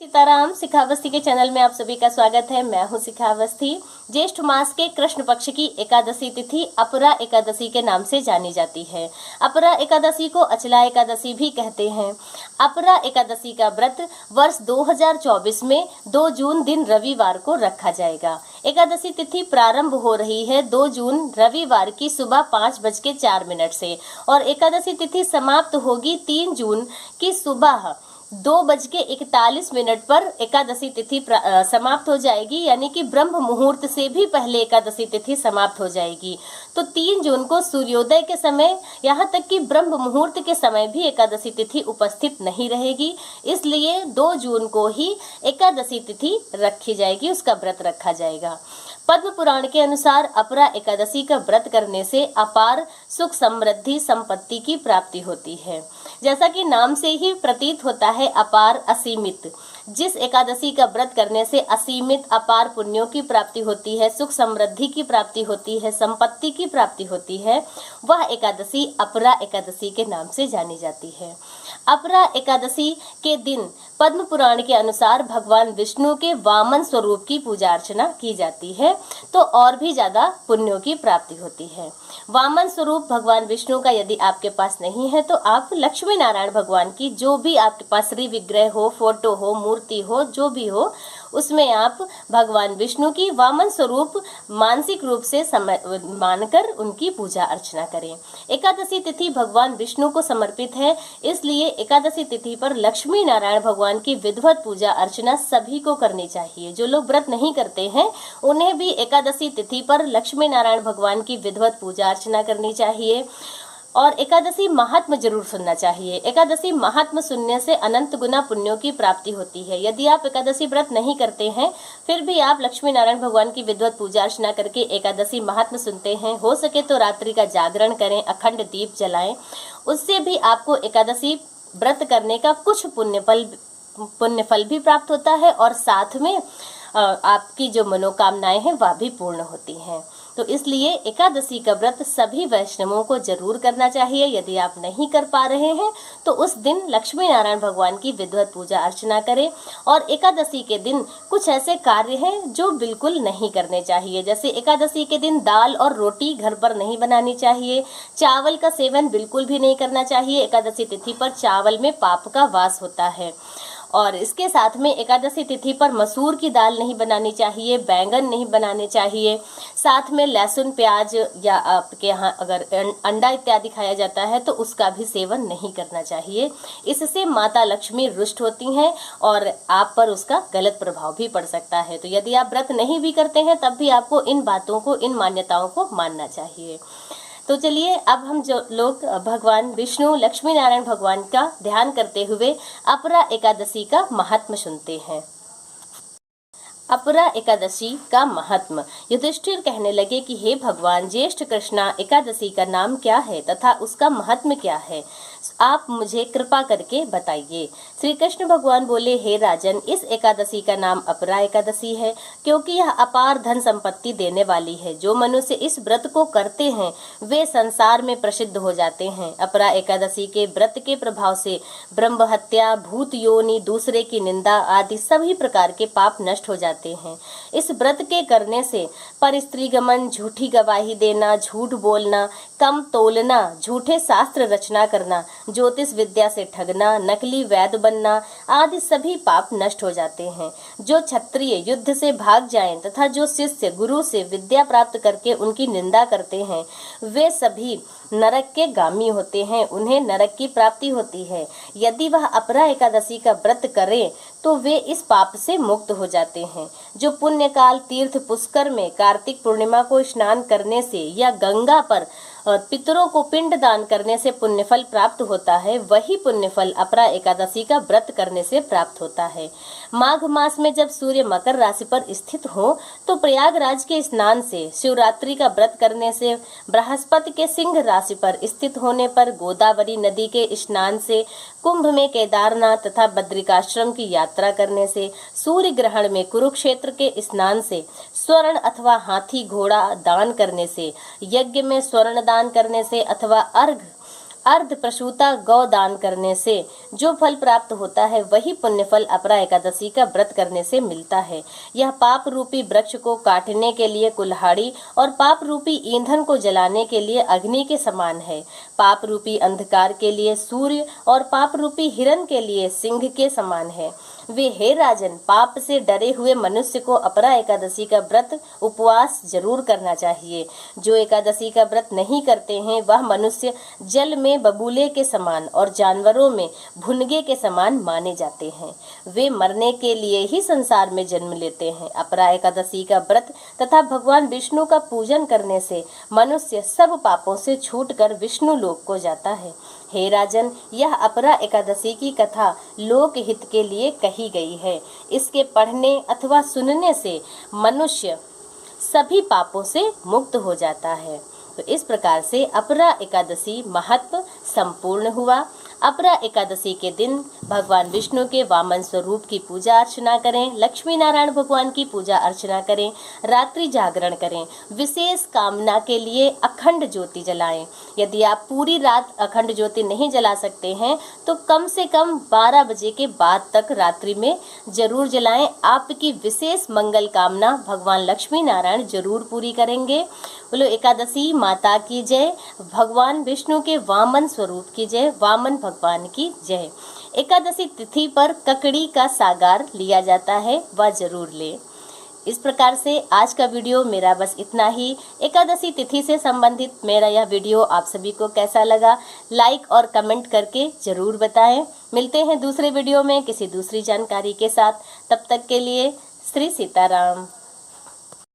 सीताराम शिखावस्थी के चैनल में आप सभी का स्वागत है। मैं हूं शिखावस्थी। ज्येष्ठ मास के कृष्ण पक्ष की एकादशी तिथि अपरा एकादशी के नाम से जानी जाती है। अपरा एकादशी को अचला एकादशी भी कहते हैं। अपरा एकादशी का व्रत वर्ष 2024 में 2 जून दिन रविवार को रखा जाएगा। एकादशी तिथि प्रारंभ हो रही है 2 जून रविवार की सुबह 5:04 से और एकादशी तिथि समाप्त होगी 3 जून की सुबह 2:41 पर एकादशी तिथि समाप्त हो जाएगी, यानी कि ब्रह्म मुहूर्त से भी पहले एकादशी तिथि समाप्त हो जाएगी। तो 3 जून को सूर्योदय के समय, यहाँ तक कि ब्रह्म मुहूर्त के समय भी एकादशी तिथि उपस्थित नहीं रहेगी। इसलिए 2 जून को ही एकादशी तिथि रखी जाएगी, उसका व्रत रखा जाएगा। पद्म पुराण के अनुसार अपरा एकादशी का व्रत करने से अपार सुख समृद्धि संपत्ति की प्राप्ति होती है। जैसा कि नाम से ही प्रतीत होता है अपार असीमित, जिस एकादशी का व्रत करने से असीमित अपार पुण्यों की प्राप्ति होती है, सुख समृद्धि की प्राप्ति होती है, संपत्ति की प्राप्ति होती है, वह एकादशी अपरा एकादशी के नाम से जानी जाती है। अपरा एकादशी के दिन पद्म पुराण के अनुसार भगवान विष्णु के वामन स्वरूप की पूजा अर्चना की जाती है, तो और भी ज्यादा पुण्यों की प्राप्ति होती है। वामन स्वरूप भगवान विष्णु का यदि आपके पास नहीं है तो आप लक्ष्मी नारायण भगवान की जो भी आपके पास श्री विग्रह हो, फोटो हो, मूर्ति हो, जो भी हो, उसमें आप भगवान विष्णु की वामन स्वरूप मानसिक रूप से मानकर उनकी पूजा अर्चना करें। एकादशी तिथि भगवान विष्णु को समर्पित है, इसलिए एकादशी तिथि पर लक्ष्मी नारायण भगवान की विधिवत पूजा अर्चना सभी को करनी चाहिए। जो लोग व्रत नहीं करते हैं उन्हें भी एकादशी तिथि पर लक्ष्मी नारायण भगवान की विधिवत पूजा अर्चना करनी चाहिए और एकादशी महात्म जरूर सुनना चाहिए। एकादशी महात्म सुनने से अनंत गुना पुण्यों की प्राप्ति होती है। यदि आप एकादशी व्रत नहीं करते हैं फिर भी आप लक्ष्मी नारायण भगवान की विधिवत पूजा अर्चना करके एकादशी महात्म सुनते हैं, हो सके तो रात्रि का जागरण करें, अखंड दीप जलाएं, उससे भी आपको एकादशी व्रत करने का कुछ पुण्य फल भी प्राप्त होता है और साथ में आपकी जो मनोकामनाएं हैं वह भी पूर्ण होती हैं। तो इसलिए एकादशी का व्रत सभी वैष्णवों को जरूर करना चाहिए। यदि आप नहीं कर पा रहे हैं तो उस दिन लक्ष्मी नारायण भगवान की विधिवत पूजा अर्चना करें। और एकादशी के दिन कुछ ऐसे कार्य हैं जो बिल्कुल नहीं करने चाहिए, जैसे एकादशी के दिन दाल और रोटी घर पर नहीं बनानी चाहिए, चावल का सेवन बिल्कुल भी नहीं करना चाहिए। एकादशी तिथि पर चावल में पाप का वास होता है। और इसके साथ में एकादशी तिथि पर मसूर की दाल नहीं बनानी चाहिए, बैंगन नहीं बनाने चाहिए, साथ में लहसुन प्याज या आपके यहाँ अगर अंडा इत्यादि खाया जाता है तो उसका भी सेवन नहीं करना चाहिए। इससे माता लक्ष्मी रुष्ट होती हैं और आप पर उसका गलत प्रभाव भी पड़ सकता है। तो यदि आप व्रत नहीं भी करते हैं तब भी आपको इन बातों को, इन मान्यताओं को मानना चाहिए। तो चलिए अब हम जो लोग भगवान विष्णु लक्ष्मी नारायण भगवान का ध्यान करते हुए अपरा एकादशी का महात्म्य सुनते हैं। अपरा एकादशी का महात्म्य। युधिष्ठिर कहने लगे कि हे भगवान, ज्येष्ठ कृष्णा एकादशी का नाम क्या है तथा उसका महात्म्य क्या है, आप मुझे कृपा करके बताइए। श्री कृष्ण भगवान बोले, हे राजन, इस एकादशी का नाम अपरा एकादशी है क्योंकि यह अपार धन संपत्ति देने वाली है। जो मनुष्य इस व्रत को करते हैं वे संसार में प्रसिद्ध हो जाते हैं। अपरा एकादशी के व्रत के प्रभाव से ब्रह्म हत्या, भूत योनि, दूसरे की निंदा आदि सभी प्रकार के पाप नष्ट हो जाते हैं। इस व्रत के करने से परस्त्री गमन, झूठी गवाही देना, झूठ बोलना, कम तोलना, झूठे शास्त्र रचना करना, ज्योतिष विद्या से ठगना, नकली वैद्य बनना आदि सभी पाप नष्ट हो जाते हैं। जो क्षत्रिय युद्ध से भाग जाएं तथा जो शिष्य गुरु से विद्या प्राप्त करके उनकी निंदा करते हैं वे सभी नरक के गामी होते हैं, उन्हें नरक की प्राप्ति होती है। यदि वह अपरा एकादशी का व्रत करें तो वे इस पाप से मुक्त हो जाते हैं। जो पुण्यकाल तीर्थ पुष्कर में कार्तिक पूर्णिमा को स्नान करने से या गंगा पर पितरों को पिंड दान करने से पुण्यफल प्राप्त होता है, वही पुण्यफल अपरा एकादशी का व्रत करने से प्राप्त होता है। माघ मास में जब सूर्य मकर राशि पर स्थित हो तो प्रयागराज के स्नान से, शिवरात्रि का व्रत करने से, बृहस्पति के सिंह राशि पर स्थित होने पर, गोदावरी नदी के स्नान से, कुंभ में केदारनाथ तथा बद्रिकाश्रम की यात्रा करने से, सूर्य ग्रहण में कुरुक्षेत्र के स्नान से, स्वर्ण अथवा हाथी घोड़ा दान करने से, यज्ञ में स्वर्ण दान करने से अथवा अर्घ अर्ध प्रसूता गौ दान करने से जो फल प्राप्त होता है वही पुण्य फल अपरा एकादशी का व्रत करने से मिलता है। यह पाप रूपी वृक्ष को काटने के लिए कुल्हाड़ी और पाप रूपी ईंधन को जलाने के लिए अग्नि के समान है। पाप रूपी अंधकार के लिए सूर्य और पाप रूपी हिरण के लिए सिंह के समान है। वे हे राजन, पाप से डरे हुए मनुष्य को अपरा एकादशी का व्रत उपवास जरूर करना चाहिए। जो एकादशी का व्रत नहीं करते हैं वह मनुष्य जल में बबूले के समान और जानवरों में भुनगे के समान माने जाते हैं। वे मरने के लिए ही संसार में जन्म लेते हैं। अपरा एकादशी का व्रत तथा भगवान विष्णु का पूजन करने से मनुष्य सब पापों से छूटकर विष्णु लोक को जाता है। हे राजन, यह अपरा एकादशी की कथा लोक हित के लिए कही गई है। इसके पढ़ने अथवा सुनने से मनुष्य सभी पापों से मुक्त हो जाता है। तो इस प्रकार से अपरा एकादशी महत्व संपूर्ण हुआ। अपरा एकादशी के दिन भगवान विष्णु के वामन स्वरूप की पूजा अर्चना करें, लक्ष्मी नारायण भगवान की पूजा अर्चना करें, रात्रि जागरण करें, विशेष कामना के लिए अखंड ज्योति जलाएं। यदि आप पूरी रात अखंड ज्योति नहीं जला सकते हैं तो कम से कम 12 बजे के बाद तक रात्रि में जरूर जलाएं। आपकी विशेष मंगल कामना भगवान लक्ष्मी नारायण जरूर पूरी करेंगे। बोलो एकादशी माता की जय, भगवान विष्णु के वामन स्वरूप की जय, वामन भगवान की जय। एकादशी तिथि पर ककड़ी का सागार लिया जाता है, वह जरूर ले। इस प्रकार से आज का वीडियो मेरा बस इतना ही। एकादशी तिथि से संबंधित मेरा यह वीडियो आप सभी को कैसा लगा, लाइक और कमेंट करके जरूर बताएं। मिलते हैं दूसरे वीडियो में किसी दूसरी जानकारी के साथ। तब तक के लिए श्री सीताराम।